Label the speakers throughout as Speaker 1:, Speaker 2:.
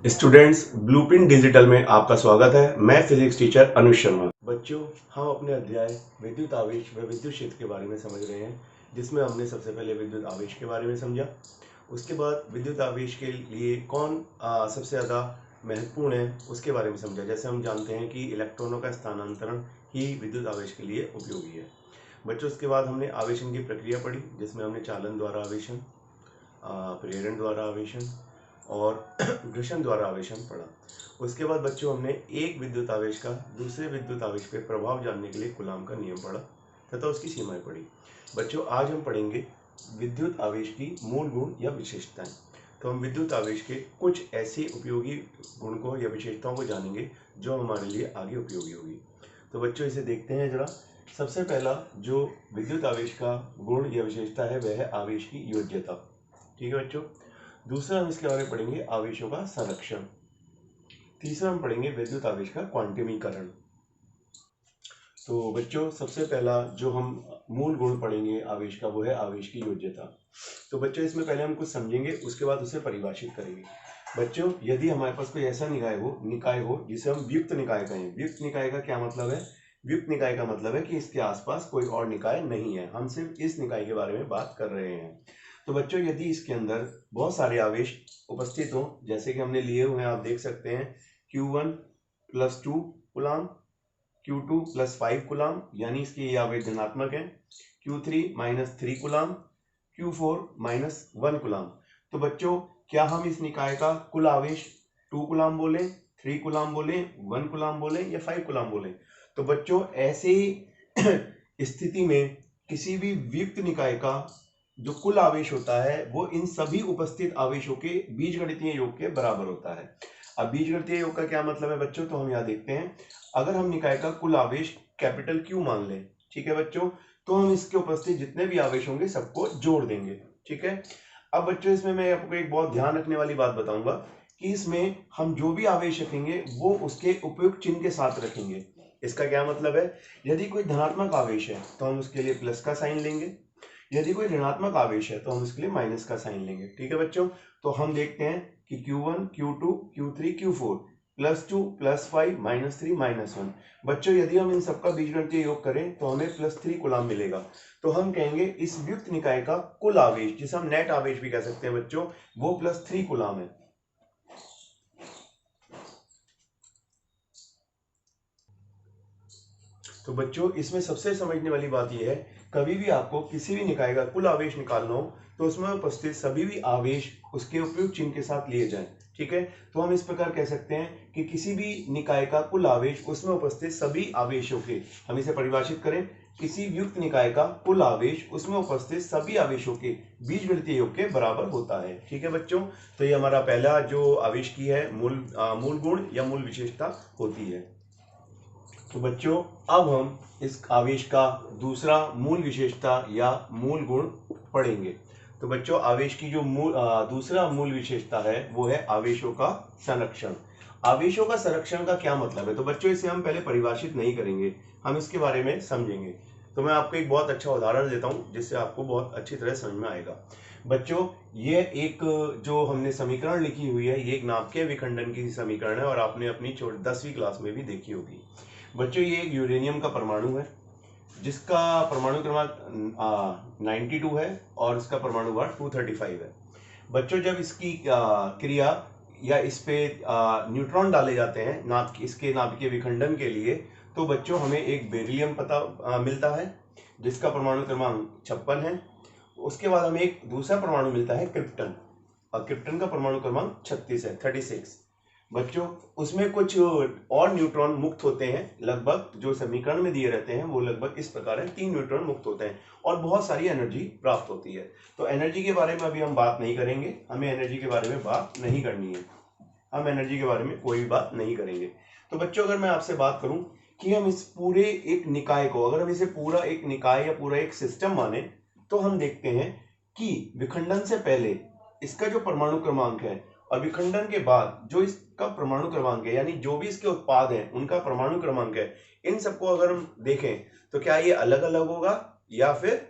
Speaker 1: Students, blueprint digital में आपका स्वागत है। मैं फिजिक्स टीचर अनुज शर्मा। बच्चों, हम अपने अध्याय विद्युत आवेश व विद्युत क्षेत्र के बारे में समझ रहे हैं, जिसमें हमने सबसे पहले विद्युत आवेश के बारे में समझा। उसके बाद विद्युत आवेश के लिए कौन सबसे ज़्यादा महत्वपूर्ण है उसके बारे में समझा। जैसे हम जानते हैं कि इलेक्ट्रॉनों का स्थानांतरण ही विद्युत आवेश के लिए उपयोगी है। बच्चों, उसके बाद हमने आवेशन की प्रक्रिया पढ़ी, जिसमें हमने चालन द्वारा आवेशन, प्रेरण द्वारा आवेशन और घर्षण द्वारा आवेशन पढ़ा। उसके बाद बच्चों हमने एक विद्युत आवेश का दूसरे विद्युत आवेश पे प्रभाव जानने के लिए कूलॉम का नियम पढ़ा तथा उसकी सीमाएं पढ़ी। बच्चों, आज हम पढ़ेंगे विद्युत आवेश की मूल गुण या विशेषताएं। तो हम विद्युत आवेश के कुछ ऐसे उपयोगी गुण को या विशेषताओं को जानेंगे जो हमारे लिए आगे उपयोगी होगी। तो बच्चों, इसे देखते हैं जरा। सबसे पहला जो विद्युत आवेश का गुण या विशेषता है वह है आवेश की योज्यता। ठीक है बच्चों। दूसरा हम इसके बारे में पढ़ेंगे आवेशों का संरक्षण। तीसरा हम पढ़ेंगे विद्युत आवेश का क्वांटमीकरण। तो बच्चों, सबसे पहला जो हम मूल गुण पढ़ेंगे आवेश का वो है आवेश की योज्यता। तो बच्चों, इसमें पहले हम कुछ समझेंगे, उसके बाद उसे परिभाषित करेंगे। बच्चों, यदि हमारे पास कोई ऐसा निकाय हो जिसे हम व्युक्त निकाय कहें। व्युक्त निकाय का क्या मतलब है? व्युक्त निकाय का मतलब है कि इसके आसपास कोई और निकाय नहीं है, हम सिर्फ इस निकाय के बारे में बात कर रहे हैं। तो बच्चों, यदि इसके अंदर बहुत सारे आवेश उपस्थित हो, जैसे कि हमने लिए हुए हैं, आप देख सकते हैं Q1 + 2 कूलाम, Q2 + 5 कूलाम, यानी इसके ये आवेश धनात्मक हैं। Q3 - 3 coulomb, Q4 - 1 coulomb. तो बच्चों, क्या हम इस निकाय का कुल आवेश 2 कूलाम बोलें, 3 कूलाम बोलें, 1 कूलाम बोलें या 5 कूलाम बोलें? तो बच्चों, ऐसे स्थिति में किसी भी व्युक्त निकाय का जो कुल आवेश होता है वो इन सभी उपस्थित आवेशों के बीजगणितीय योग के बराबर होता है। अब बीजगणितीय योग का क्या मतलब है बच्चों? तो हम यहाँ देखते हैं, अगर हम निकाय का कुल आवेश कैपिटल Q मान लें, ठीक है बच्चों, तो हम इसके उपस्थित जितने भी आवेश होंगे सबको जोड़ देंगे। ठीक है। अब बच्चों, इसमें मैं आपको एक बहुत ध्यान रखने वाली बात बताऊंगा कि इसमें हम जो भी आवेश रखेंगे वो उसके उपयुक्त चिन्ह के साथ रखेंगे। इसका क्या मतलब है? यदि कोई धनात्मक आवेश है तो हम उसके लिए प्लस का साइन लेंगे, यदि कोई ऋणात्मक आवेश है तो हम इसके लिए माइनस का साइन लेंगे। ठीक है बच्चों। तो हम देखते हैं कि Q1 Q2 Q3 Q4 +2 +5 -3 -1। बच्चों, यदि हम इन सबका बीजगणितीय योग करें तो हमें +3 कूलाम मिलेगा। तो हम कहेंगे इस व्युक्त निकाय का कुल आवेश, जिसे हम नेट आवेश भी कह सकते हैं बच्चों, वो +3 कूलाम है। तो बच्चों, इसमें सबसे समझने वाली बात यह है, कभी भी आपको किसी भी निकाय का कुल आवेश निकालना हो तो उसमें उपस्थित सभी भी आवेश उसके उपयुक्त चिन्ह के साथ लिए जाएं। ठीक है। तो हम इस प्रकार कह सकते हैं कि किसी भी निकाय का कुल आवेश उसमें उपस्थित सभी आवेशों के, हम इसे परिभाषित करें, किसी व्युक्त निकाय का कुल आवेश उसमें उपस्थित सभी आवेशों के बीजगणितीय योग के बराबर होता है। ठीक है बच्चों। तो ये हमारा पहला जो आवेश की है मूल गुण या मूल विशेषता होती है। तो बच्चों, अब हम इस आवेश का दूसरा मूल विशेषता या मूल गुण पढ़ेंगे। तो बच्चों, आवेश की जो दूसरा मूल विशेषता है वो है आवेशों का संरक्षण। आवेशों का संरक्षण का क्या मतलब है? तो बच्चों, इसे हम पहले परिभाषित नहीं करेंगे, हम इसके बारे में समझेंगे। तो मैं आपको एक बहुत अच्छा उदाहरण देता हूं जिससे आपको बहुत अच्छी तरह समझ में आएगा। बच्चों, ये एक जो हमने समीकरण लिखी हुई है, ये एक नाभिकीय विखंडन की समीकरण है और आपने अपनी 10वीं क्लास में भी देखी होगी। बच्चों, ये एक यूरेनियम का परमाणु है जिसका परमाणु क्रमांक 92 है और इसका परमाणु भार 235 है। बच्चों, जब इसकी क्रिया या इस पे न्यूट्रॉन डाले जाते हैं इसके नाभिकीय विखंडन के लिए, तो बच्चों हमें एक बेरिलियम मिलता है जिसका परमाणु क्रमांक 56 है। उसके बाद हमें एक दूसरा परमाणु मिलता है क्रिप्टन, और क्रिप्टन का परमाणु क्रमांक 36 है, 36। बच्चों, उसमें कुछ और न्यूट्रॉन मुक्त होते हैं, लगभग जो समीकरण में दिए रहते हैं वो लगभग इस प्रकार है, 3 न्यूट्रॉन मुक्त होते हैं और बहुत सारी एनर्जी प्राप्त होती है। तो एनर्जी के बारे में अभी हम बात नहीं करेंगे, हमें एनर्जी के बारे में बात नहीं करनी है, हम एनर्जी के बारे में कोई भी बात नहीं करेंगे। तो बच्चों, अगर मैं आपसे बात करूं कि हम इस पूरे एक निकाय को, अगर हम इसे पूरा एक निकाय या पूरा एक सिस्टम माने, तो हम देखते हैं कि विखंडन से पहले इसका जो परमाणु क्रमांक है और विखंडन के बाद जो इसका परमाणु क्रमांक है, यानी जो भी इसके उत्पाद हैं उनका परमाणु क्रमांक है, इन सबको अगर हम देखें तो क्या ये अलग अलग होगा या फिर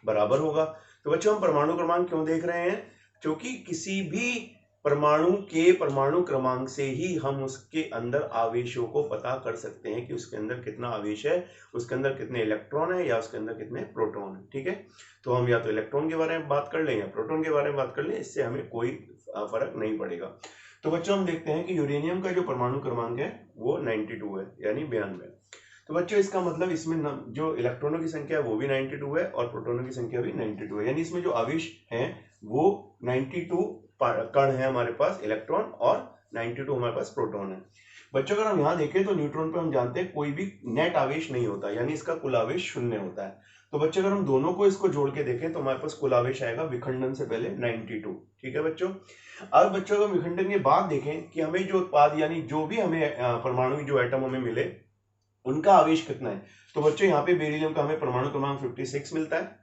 Speaker 1: बराबर होगा। तो बच्चों हम परमाणु क्रमांक क्यों देख रहे हैं? क्योंकि किसी भी परमाणु के परमाणु क्रमांक से ही हम उसके अंदर आवेशों को पता कर सकते हैं कि उसके अंदर कितना आवेश है, उसके अंदर कितने इलेक्ट्रॉन है या उसके अंदर कितने प्रोटॉन है। ठीक है, तो हम या तो इलेक्ट्रॉन के बारे में बात कर लें या प्रोटॉन के बारे में बात कर लें, इससे हमें कोई फर्क नहीं पड़ेगा। तो बच्चों हम देखते हैं कि यूरेनियम का जो परमाणु क्रमांक है वो 92 है, यानी 92। तो बच्चों इसका मतलब इसमें जो इलेक्ट्रॉनों की संख्या है वो भी 92 है और प्रोटॉनों की संख्या भी 92 है, यानी इसमें जो आवेश हैं वो 92 कण है हमारे पास इलेक्ट्रॉन और 92 हमारे पास प्रोटॉन है। बच्चों अगर हम यहाँ देखें तो न्यूट्रॉन पे हम जानते हैं कोई भी नेट आवेश नहीं होता, यानी इसका कुल आवेश शून्य होता है। तो बच्चों अगर हम दोनों को इसको जोड़ के देखें तो हमारे पास कुल आवेश आएगा विखंडन से पहले 92। ठीक है बच्चों, अब बच्चों अगर विखंडन के बाद देखें कि हमें जो उत्पाद यानी जो भी हमें परमाणु जो एटम हमें मिले उनका आवेश कितना है, तो बच्चों यहाँ पे बेरिलियम का हमें परमाणु क्रमांक 56 मिलता है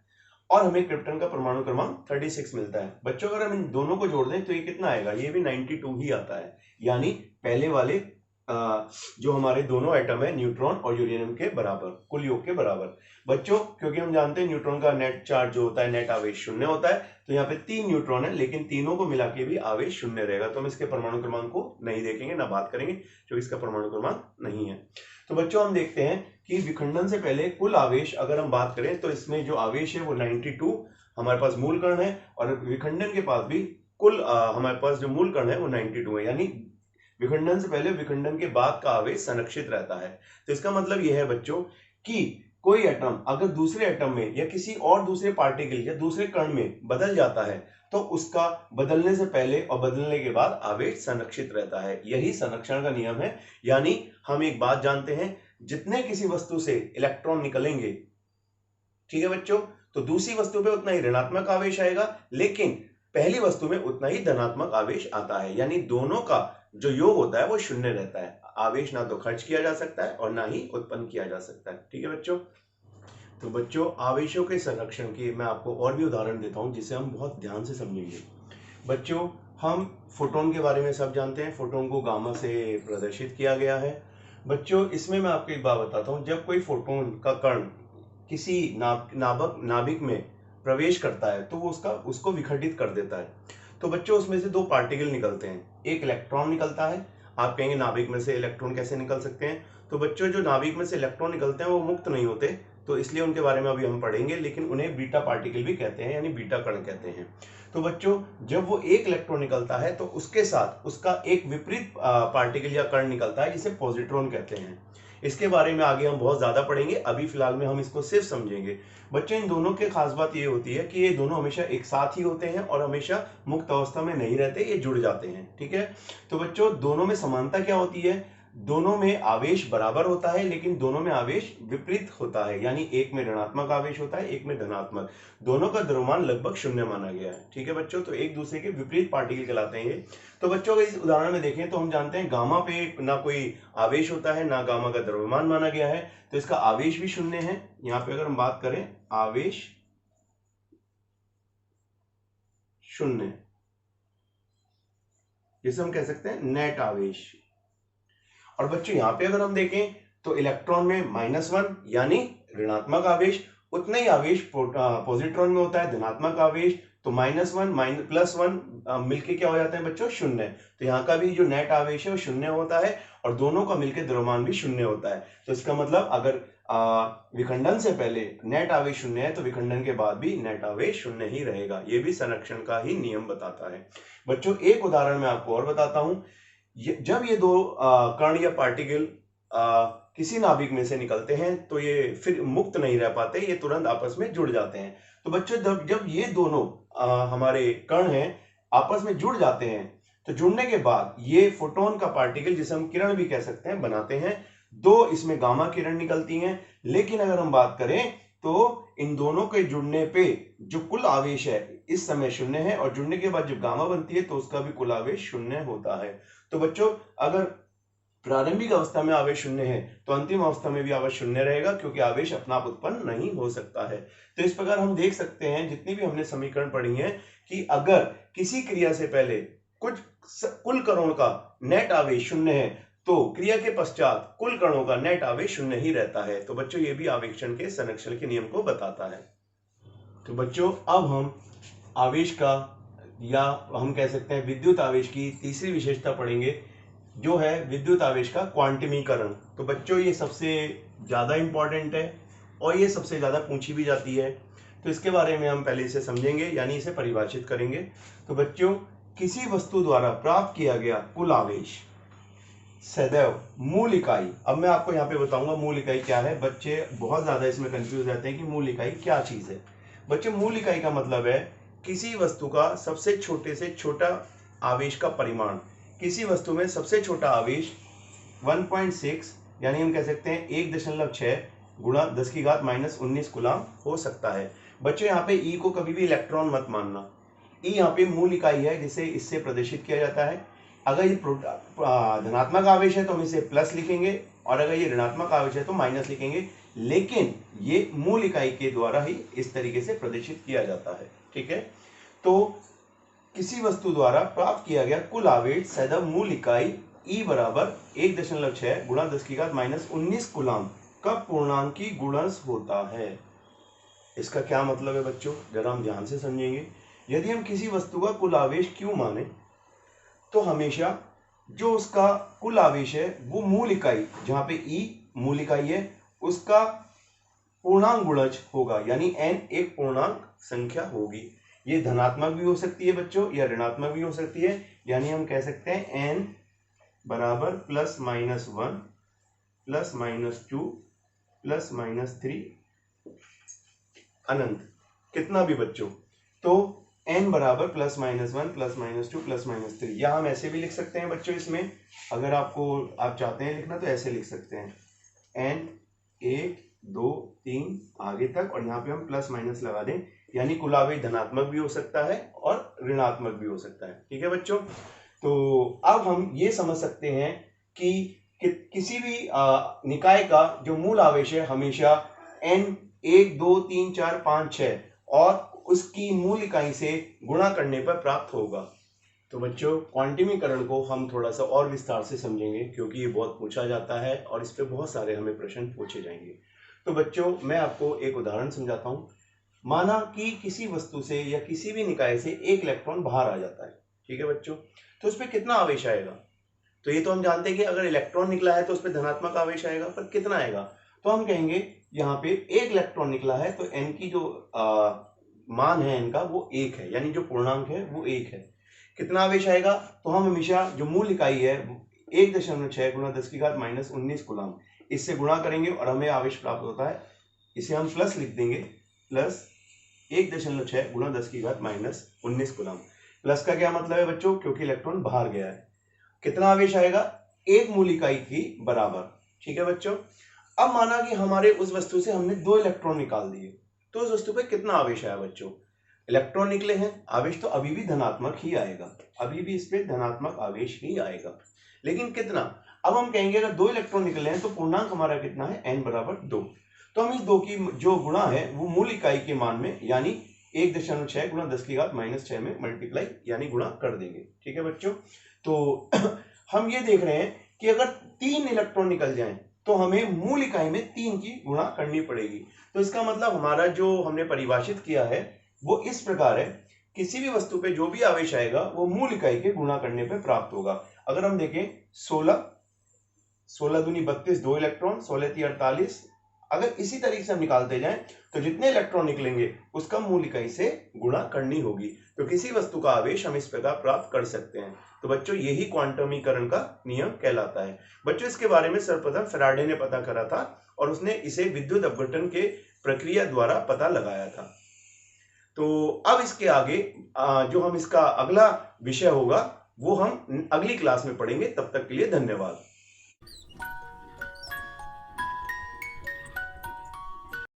Speaker 1: और हमें क्रिप्टन का परमाणु क्रमांक 36 मिलता है। बच्चों अगर हम इन दोनों को जोड़ दें तो ये कितना आएगा, ये भी 92 ही आता है, यानी पहले वाले जो हमारे दोनों एटम है न्यूट्रॉन और यूरेनियम के बराबर, कुल योग के बराबर। बच्चों क्योंकि हम जानते हैं न्यूट्रॉन का नेट चार्ज जो होता है, नेट आवेश शून्य होता है, तो यहाँ पे 3 न्यूट्रॉन है लेकिन तीनों को मिला के भी आवेश शून्य रहेगा, तो हम इसके परमाणु क्रमांक को नहीं देखेंगे ना बात करेंगे क्योंकि इसका परमाणु क्रमांक नहीं है। तो बच्चों हम देखते हैं कि विखंडन से पहले कुल आवेश अगर हम बात करें तो इसमें जो आवेश है वो 92 हमारे पास मूल कण है और विखंडन के पास भी कुल हमारे पास जो मूल कण है वो 92 है, यानी विखंडन से पहले विखंडन के बाद का आवेश संरक्षित रहता है। तो इसका मतलब यह है बच्चों कि कोई एटम अगर दूसरे एटम में या किसी और दूसरे पार्टिकल या दूसरे कण में बदल जाता है तो उसका बदलने से पहले और बदलने के बाद आवेश संरक्षित रहता है, यही संरक्षण का नियम है। यानी हम एक बात जानते हैं, जितने किसी वस्तु से इलेक्ट्रॉन निकलेंगे, ठीक है बच्चों, तो दूसरी वस्तु पे उतना ही ऋणात्मक आवेश आएगा लेकिन पहली वस्तु में उतना ही धनात्मक आवेश आता है, यानी दोनों का जो योग होता है वो शून्य रहता है। आवेश ना तो खर्च किया जा सकता है और ना ही उत्पन्न किया जा सकता है। ठीक है बच्चों, तो बच्चों आवेशों के संरक्षण के मैं आपको और भी उदाहरण देता हूं जिसे हम बहुत ध्यान से समझेंगे। बच्चों हम फोटोन के बारे में सब जानते हैं, फोटोन को गामा से प्रदर्शित किया गया है। बच्चों इसमें मैं आपको एक बात बताता हूं, जब कोई फोटोन का कण किसी नाभिक में प्रवेश करता है तो वो उसको विखंडित कर देता है। तो बच्चों उसमें से 2 पार्टिकल निकलते हैं, एक इलेक्ट्रॉन निकलता है। आप कहेंगे नाभिक में से इलेक्ट्रॉन कैसे निकल सकते हैं, तो बच्चों जो नाभिक में से इलेक्ट्रॉन निकलते हैं वो मुक्त नहीं होते, तो इसलिए उनके बारे में अभी हम पढ़ेंगे, लेकिन उन्हें बीटा पार्टिकल भी कहते हैं, यानी बीटा कण कहते हैं। तो बच्चों जब वो एक इलेक्ट्रॉन निकलता है तो उसके साथ उसका एक विपरीत पार्टिकल या कण निकलता है जिसे पॉजिट्रॉन कहते हैं। इसके बारे में आगे हम बहुत ज्यादा पढ़ेंगे, अभी फिलहाल में हम इसको सिर्फ समझेंगे। बच्चों इन दोनों की खास बात ये होती है कि ये दोनों हमेशा एक साथ ही होते हैं और हमेशा मुक्त अवस्था में नहीं रहते, ये जुड़ जाते हैं। ठीक है, तो बच्चों दोनों में समानता क्या होती है, दोनों में आवेश बराबर होता है लेकिन दोनों में आवेश विपरीत होता है, यानी एक में ऋणात्मक आवेश होता है एक में धनात्मक। दोनों का द्रव्यमान लगभग शून्य माना गया है। ठीक है बच्चों, तो एक दूसरे के विपरीत पार्टिकल कहलाते हैं ये। तो बच्चों अगर इस उदाहरण में देखें तो हम जानते हैं गामा पे ना कोई आवेश होता है ना गामा का द्रव्यमान माना गया है, तो इसका आवेश भी शून्य है। यहाँ पे अगर हम बात करें आवेश शून्य, जिसे हम कह सकते हैं नेट आवेश। और बच्चों यहाँ पे अगर हम देखें तो इलेक्ट्रॉन में -1 यानी ऋणात्मक आवेश, उतना ही आवेश पॉजिट्रॉन में होता है धनात्मक आवेश, तो -1 +1 मिलके क्या हो जाते हैं बच्चों, शून्य। तो यहाँ का भी जो नेट आवेश है वो शून्य होता है और दोनों का मिलकर द्रव्यमान भी शून्य होता है। तो इसका मतलब अगर विखंडन से पहले नेट आवेश शून्य है तो विखंडन के बाद भी नेट आवेश शून्य ही रहेगा, ये भी संरक्षण का ही नियम बताता है। बच्चों एक उदाहरण मैं आपको और बताता हूं, जब ये 2 कण या पार्टिकल किसी नाभिक में से निकलते हैं तो ये फिर मुक्त नहीं रह पाते, ये तुरंत आपस में जुड़ जाते हैं। तो बच्चों जब ये दोनों हमारे कण हैं आपस में जुड़ जाते हैं तो जुड़ने के बाद ये फोटोन का पार्टिकल, जिसे हम किरण भी कह सकते हैं, बनाते हैं। 2 इसमें गामा किरण निकलती हैं, लेकिन अगर हम बात करें तो इन दोनों के जुड़ने पे जो कुल आवेश है इस समय शून्य है और जुड़ने के बाद जब गामा बनती है तो उसका भी कुल आवेश शून्य होता है। तो बच्चों अगर प्रारंभिक अवस्था में आवेश शून्य है तो अंतिम अवस्था में भी आवेश शून्य रहेगा, क्योंकि आवेश अपना आप उत्पन्न नहीं हो सकता है। तो इस प्रकार हम देख सकते हैं जितनी भी हमने समीकरण पढ़ी हैं कि अगर किसी क्रिया से पहले कुल कणों का नेट आवेश शून्य है तो क्रिया के पश्चात कुल कणों का नेट आवेश शून्य ही रहता है। तो बच्चों ये भी आवेक्षण के संरक्षण के नियम को बताता है। तो बच्चों अब हम आवेश का या हम कह सकते हैं विद्युत आवेश की तीसरी विशेषता पढ़ेंगे, जो है विद्युत आवेश का क्वांटमीकरण। तो बच्चों ये सबसे ज़्यादा इम्पॉर्टेंट है और ये सबसे ज़्यादा पूछी भी जाती है। तो इसके बारे में हम पहले इसे समझेंगे, यानी इसे परिभाषित करेंगे। तो बच्चों, किसी वस्तु द्वारा प्राप्त किया गया कुल आवेश सदैव मूल इकाई, अब मैं आपको यहाँ पे बताऊंगा मूल इकाई क्या है। बच्चे बहुत ज़्यादा इसमें कंफ्यूज रहते हैं कि मूल इकाई क्या चीज़ है। बच्चे, मूल इकाई का मतलब है किसी वस्तु का सबसे छोटे से छोटा आवेश का परिमाण। किसी वस्तु में सबसे छोटा आवेश 1.6 यानी हम कह सकते हैं 1.6 गुणा 10⁻⁻19 कूलम हो सकता है। बच्चों, यहाँ पे ई को कभी भी इलेक्ट्रॉन मत मानना। ई यहाँ पे मूल इकाई है जिसे इससे प्रदर्शित किया जाता है। अगर ये धनात्मक आवेश है तो हम इसे प्लस लिखेंगे और अगर ये ऋणात्मक आवेश है तो माइनस लिखेंगे, लेकिन ये मूल इकाई के द्वारा ही इस तरीके से प्रदर्शित किया जाता है। ठीक है, तो किसी वस्तु द्वारा प्राप्त किया गया कुल आवेश सदैव मूल इकाई E बराबर 1.6 गुणा 10⁻⁻19 कूलम का पूर्णांकी गुणज होता है। इसका क्या मतलब है बच्चों, जरा हम ध्यान से समझेंगे। यदि हम किसी वस्तु का कुल आवेश Q माने तो हमेशा जो उसका कुल आवेश है वो मूल इकाई, जहां पे E मूल इकाई है, उसका पूर्णांक गुणज होगा, यानी n एक पूर्णांक संख्या होगी। ये धनात्मक भी हो सकती है बच्चों या ऋणात्मक भी हो सकती है, यानी हम कह सकते हैं n बराबर +-1 +-2 +-3 अनंत, कितना भी बच्चों। तो n बराबर +-1 +-2 +-3, या हम ऐसे भी लिख सकते हैं बच्चों। इसमें अगर आप चाहते हैं लिखना तो ऐसे लिख सकते हैं n 1 2 3 आगे तक, और यहाँ पे हम प्लस माइनस लगा दें, यानी कुल आवेश धनात्मक भी हो सकता है और ऋणात्मक भी हो सकता है। ठीक है बच्चों, तो अब हम ये समझ सकते हैं कि किसी भी निकाय का जो मूल आवेश है हमेशा n 1 2 3 4 5 6 और उसकी मूल इकाई से गुणा करने पर प्राप्त होगा। तो बच्चों, क्वांटमीकरण को हम थोड़ा सा और विस्तार से समझेंगे, क्योंकि ये बहुत पूछा जाता है और इस पे बहुत सारे हमें प्रश्न पूछे जाएंगे। तो बच्चों, मैं आपको एक उदाहरण समझाता हूँ। माना कि किसी वस्तु से या किसी भी निकाय से एक इलेक्ट्रॉन बाहर आ जाता है। ठीक है बच्चों, तो उस पर कितना आवेश आएगा? तो ये तो हम जानते हैं कि अगर इलेक्ट्रॉन निकला है तो उस पर धनात्मक आवेश आएगा, पर कितना आएगा? तो हम कहेंगे यहाँ पे एक इलेक्ट्रॉन निकला है तो n की जो मान है n का वो 1 है, यानी जो पूर्णांक है वो 1 है। कितना आवेश आएगा? तो हम हमेशा जो मूल इकाई है 1.6 गुणा 10⁻⁻19 कूलम, इससे गुणा करेंगे और हमें आवेश प्राप्त होता है। इसे हम प्लस लिख देंगे, प्लस 1.6 गुणा 10⁻⁻19 कूलम। प्लस का क्या मतलब है बच्चों? क्योंकि इलेक्ट्रॉन बाहर गया है। कितना आवेश आएगा? एक मूल इकाई की बराबर। ठीक है बच्चों, अब माना कि हमारे उस वस्तु से हमने 2 इलेक्ट्रॉन निकाल दिए, तो उस वस्तु पे कितना आवेश आया बच्चों? इलेक्ट्रॉन निकले हैं, आवेश तो अभी भी धनात्मक ही आएगा, अभी भी इस पे धनात्मक आवेश ही आएगा, लेकिन कितना? अब हम कहेंगे अगर 2 इलेक्ट्रॉन निकले हैं तो पूर्णांक हमारा कितना है? n बराबर 2। तो हम इस 2 की जो गुणा है वो मूल इकाई के मान में, यानी 1.6 गुणा 10⁻⁻6 में मल्टीप्लाई यानी गुणा कर देंगे। ठीक है बच्चों, तो हम ये देख रहे हैं कि अगर 3 इलेक्ट्रॉन निकल जाएं तो हमें मूल इकाई में 3 की गुणा करनी पड़ेगी। तो इसका मतलब हमारा जो हमने परिभाषित किया है वो इस प्रकार है, किसी भी वस्तु पे जो भी आवेश आएगा वो मूल इकाई के गुणा करने पे प्राप्त होगा। अगर हम देखें 16 दूनी 32, 2 इलेक्ट्रॉन, 16 × 48, अगर इसी तरीके से हम निकालते जाएं तो जितने इलेक्ट्रॉन निकलेंगे उसका मूल इकाई से गुणा करनी होगी। तो किसी वस्तु का आवेश हम इस प्रकार प्राप्त कर सकते हैं। तो बच्चों, यही क्वांटमीकरण का नियम कहलाता है। बच्चों, इसके बारे में सर्वप्रथम फैराडे ने पता करा था और उसने इसे विद्युत अपघटन के प्रक्रिया द्वारा पता लगाया था। तो अब इसके आगे जो हम इसका अगला विषय होगा वो हम अगली क्लास में पढ़ेंगे। तब तक के लिए धन्यवाद।